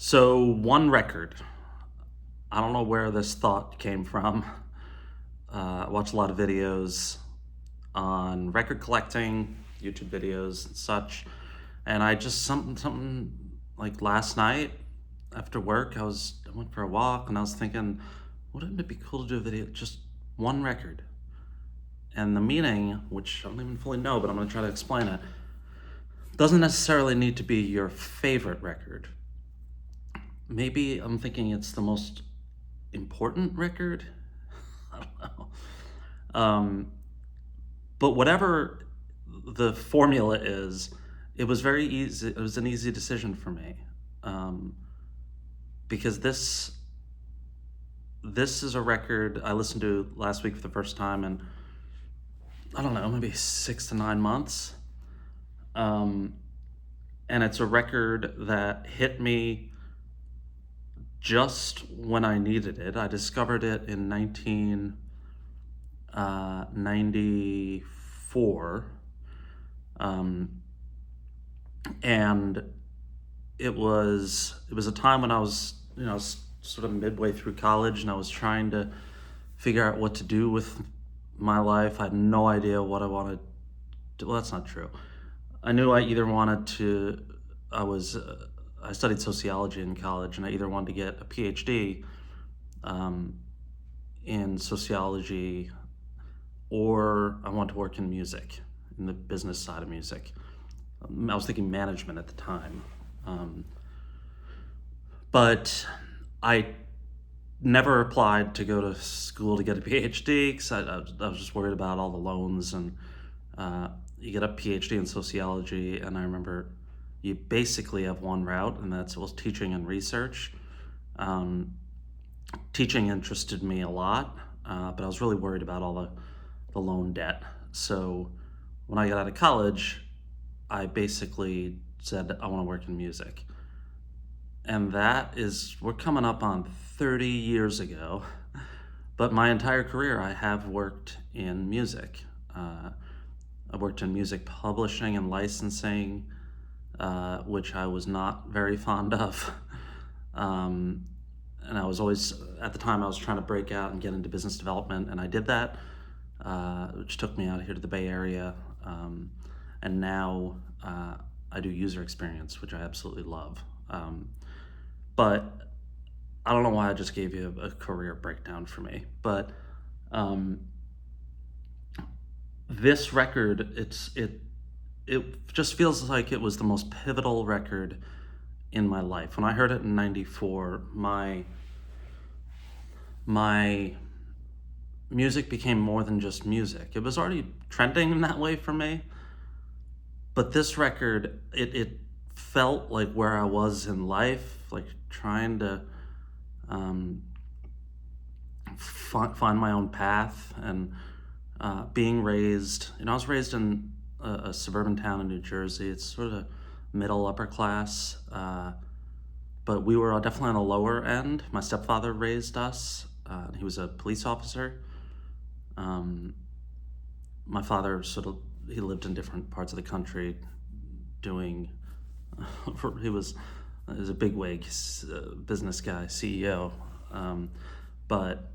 So, one record. I don't know where this thought came from. I watch a lot of videos on record collecting, YouTube videos and such. And I just something like last night after work, I went for a walk and I was thinking, wouldn't it be cool to do a video just one record? And the meaning, which I don't even fully know, but I'm gonna try to explain it, doesn't necessarily need to be your favorite record. Maybe I'm thinking it's the most important record. I don't know. Um, but whatever the formula is, it was very easy. It was an easy decision for me, um, because this is a record I listened to last week for the first time in, I don't know, maybe 6 to 9 months. Um, and it's a record that hit me just when I needed it. I discovered it in 1994, and it was a time when I was sort of midway through college, and I was trying to figure out what to do with my life. I had no idea what I wanted to. Well, that's not true. I knew I either wanted to. I was. I studied sociology in college, and I either wanted to get a PhD um, in sociology, or I wanted to work in music, in the business side of music. I was thinking management at the time. Um, but I never applied to go to school to get a PhD because I was just worried about all the loans. And you get a PhD in sociology, and I remember you basically have one route, and that's teaching and research. Um, Teaching interested me a lot, but I was really worried about all the loan debt. So when I got out of college, I basically said I want to work in music. And we're coming up on 30 years ago, but my entire career I have worked in music. I worked in music publishing and licensing, which I was not very fond of. Um, and I was always, at the time, I was trying to break out and get into business development, and I did that, which took me out here to the Bay Area. And now I do user experience, which I absolutely love. But I don't know why I just gave you a career breakdown for me. But um, this record, it just feels like it was the most pivotal record in my life. When I heard it in '94, my music became more than just music. It was already trending in that way for me, but this record, it felt like where I was in life, like trying to um, find my own path, and being raised. I was raised in a suburban town in New Jersey. It's sort of middle upper class, but we were definitely on the lower end. My stepfather raised us. He was a police officer. Um, my father he lived in different parts of the country doing. he was he was a bigwig business guy, CEO. But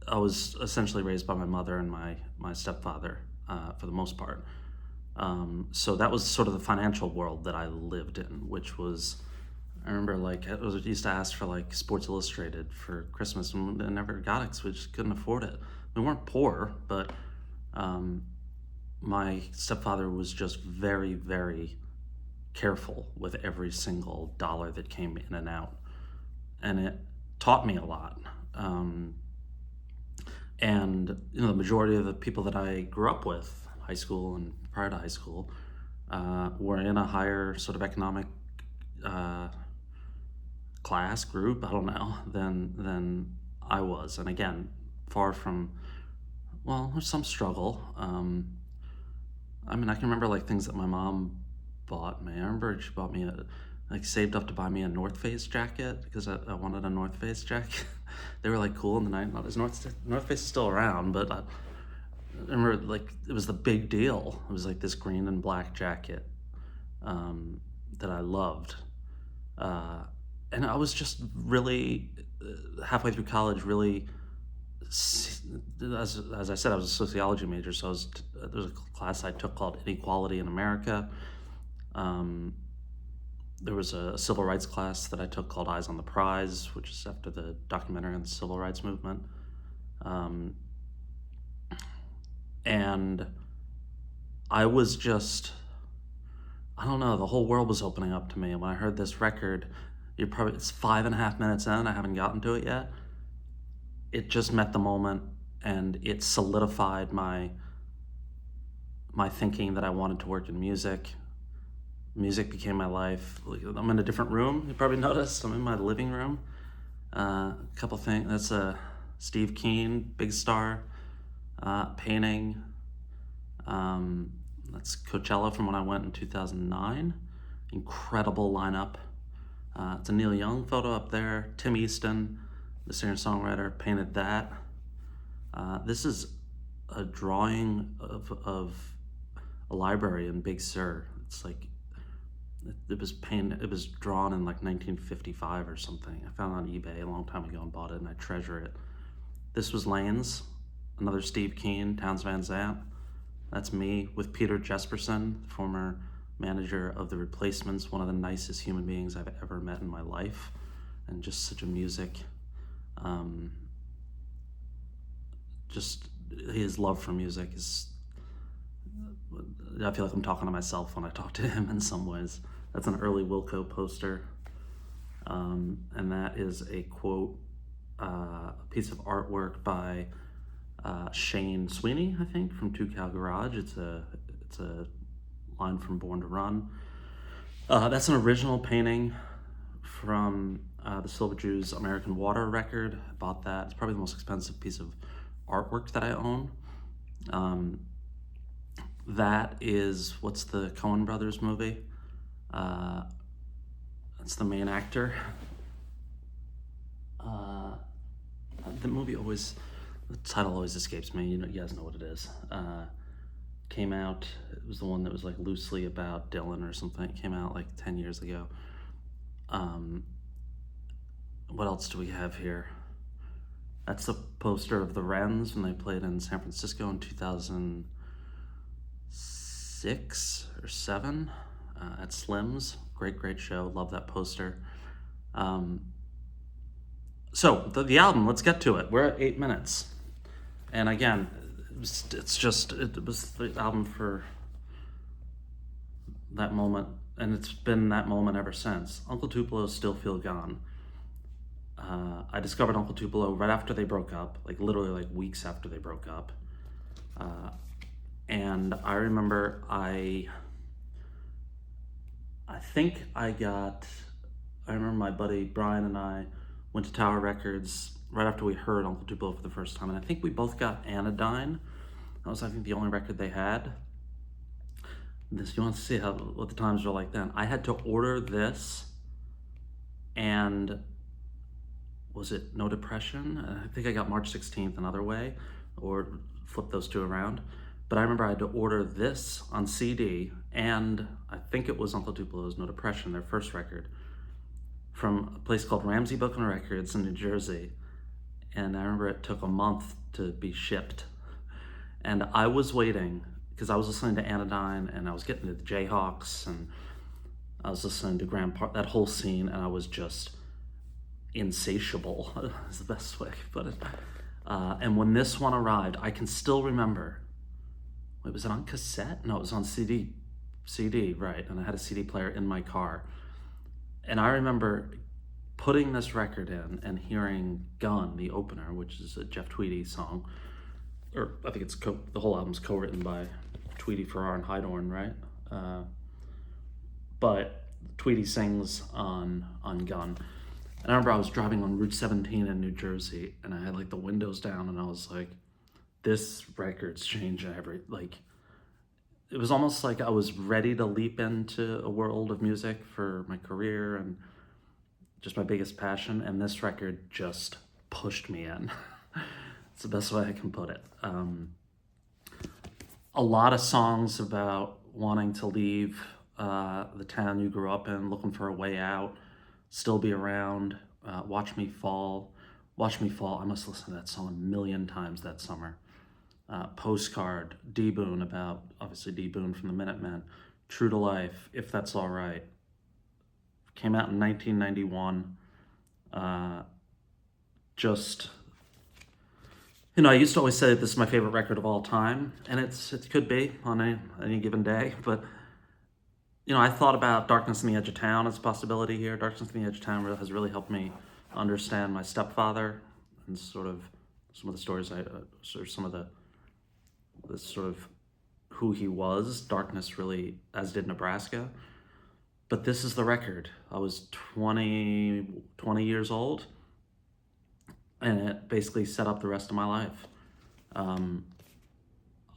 I was essentially raised by my mother and my stepfather for the most part. So that was sort of the financial world that I lived in, which was, I remember used to ask for like Sports Illustrated for Christmas, and I never got it because we just couldn't afford it. We weren't poor, but my stepfather was just very, very careful with every single dollar that came in and out, and it taught me a lot. And the majority of the people that I grew up with, high school and prior to high school, were in a higher sort of economic uh, class group. I don't know than I was, and again, far from. Well, there's some struggle. I mean, I can remember like things that my mom bought me. I remember she bought me saved up to buy me a North Face jacket because I wanted a North Face jacket. They were like cool in the night. Not as North Face is still around, but I remember like it was the big deal. It was like this green and black jacket that I loved. Uh, and I was just really halfway through college, really as I said, I was a sociology major, so there was a class I took called Inequality in America. Um, there was a civil rights class that I took called Eyes on the Prize, which is after the documentary on the civil rights movement. Um, and I was just, I don't know, the whole world was opening up to me. And when I heard this record, it's 5.5 minutes in, I haven't gotten to it yet. It just met the moment, and it solidified my thinking that I wanted to work in music. Music became my life. I'm in a different room. You probably noticed. I'm in my living room. A couple things. That's a Steve Keen, Big Star painting. That's Coachella from when I went in 2009. Incredible lineup. It's a Neil Young photo up there. Tim Easton, the singer-songwriter, painted that. This is a drawing of a library in Big Sur. It's like it was painted. It was drawn in like 1955 or something. I found it on eBay a long time ago and bought it, and I treasure it. This was Lane's, another Steve Keen, Townes Van Zandt. That's me with Peter Jesperson, former manager of The Replacements, one of the nicest human beings I've ever met in my life, and just such a music. Just his love for music is. I feel like I'm talking to myself when I talk to him in some ways. That's an early Wilco poster, and that is a quote, a piece of artwork by Shane Sweeney, I think, from Two Cow Garage. It's a line from Born to Run. That's an original painting from the Silver Jews American Water record. I bought that. It's probably the most expensive piece of artwork that I own. That is, what's the Coen Brothers movie? That's the main actor. The movie always, the title always escapes me. You guys know what it is. Came out, it was the one that was like loosely about Dylan or something. It came out like 10 years ago. What else do we have here? That's a poster of the Wrens when they played in San Francisco in 2006 or 7 at Slim's. Great show. Love that poster. So the album, let's get to it. We're at 8 minutes. And again, it was the album for that moment, and it's been that moment ever since. Uncle Tupelo, Still Feel Gone. I discovered Uncle Tupelo right after they broke up, like literally like weeks after they broke up. And I remember I remember my buddy Brian and I went to Tower Records right after we heard Uncle Tupelo for the first time, and I think we both got Anodyne. That was, I think, the only record they had. You want to see what the times were like then. I had to order this, and was it No Depression? I think I got March 16th another way, or flip those two around. But I remember I had to order this on CD, and I think it was Uncle Tupelo's No Depression, their first record, from a place called Ramsey Book and Records in New Jersey. And I remember it took a month to be shipped. And I was waiting, because I was listening to Anodyne, and I was getting to the Jayhawks, and I was listening to that whole scene, and I was just insatiable, is the best way to put it. And when this one arrived, I can still remember, wait, was it on cassette? No, it was on CD, right, and I had a CD player in my car. And I remember putting this record in and hearing Gun, the opener, which is a Jeff Tweedy song, or I think it's the whole album's co-written by Tweedy, Farrar, and Hydorn, right? But Tweedy sings on Gun. And I remember I was driving on Route 17 in New Jersey, and I had like the windows down, and I was like, this record's changing it was almost like I was ready to leap into a world of music for my career and just my biggest passion, and this record just pushed me in. It's the best way I can put it. A lot of songs about wanting to leave the town you grew up in, looking for a way out. Still Be Around, Watch Me Fall. Watch Me Fall, I must listen to that song a million times that summer. Postcard, D Boon, about obviously D Boon from the Minutemen. True to Life, If That's All Right. Came out in 1991. Just, I used to always say that this is my favorite record of all time, and it could be on any given day, but I thought about Darkness on the Edge of Town as a possibility here. Darkness on the Edge of Town has really helped me understand my stepfather and sort of some of the stories sort of some of the sort of who he was. Darkness really, as did Nebraska. But this is the record. I was 20 years old, and it basically set up the rest of my life.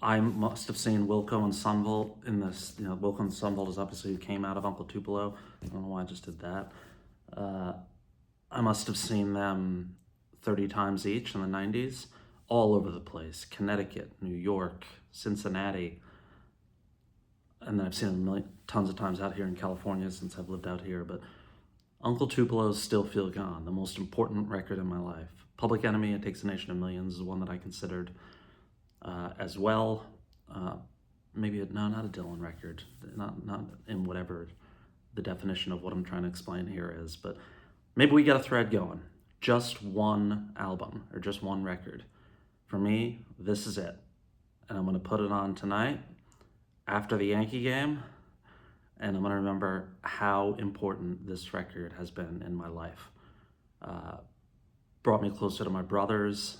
I must have seen Wilco and Sunvolt in this. Wilco and Sunvolt is obviously who came out of Uncle Tupelo. I don't know why I just did that. I must have seen them 30 times each in the 90s, all over the place. Connecticut, New York, Cincinnati. And then I've seen them tons of times out here in California since I've lived out here. But Uncle Tupelo's Still Feel Gone, the most important record in my life. Public Enemy, It Takes a Nation of Millions is one that I considered as well. No, not a Dylan record. Not in whatever the definition of what I'm trying to explain here is. But maybe we get a thread going. Just one album or just one record. For me, this is it. And I'm going to put it on tonight after the Yankee game, and I'm going to remember how important this record has been in my life. Brought me closer to my brothers.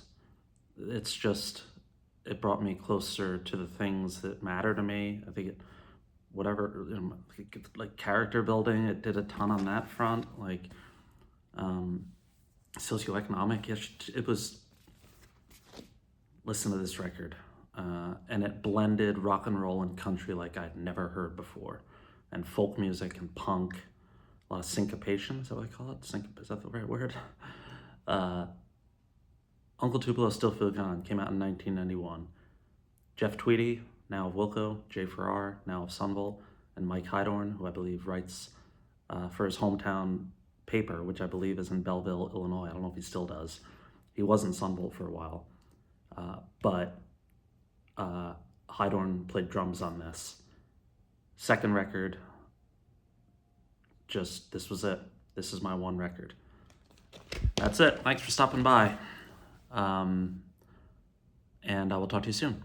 It brought me closer to the things that matter to me. I think like character building, it did a ton on that front. Like socioeconomic, it was, listen to this record. And it blended rock and roll and country like I'd never heard before, and folk music and punk, a lot of syncopation, is that what I call it? Is that the right word? Uncle Tupelo, Still Feel Gone, came out in 1991. Jeff Tweedy, now of Wilco, Jay Farrar, now of Sunvolt, and Mike Hydorn, who I believe writes for his hometown paper, which I believe is in Belleville, Illinois. I don't know if he still does. He was in Sunvolt for a while, but Hydorn played drums on this. Second record, this was it. This is my one record. That's it. Thanks for stopping by. And I will talk to you soon.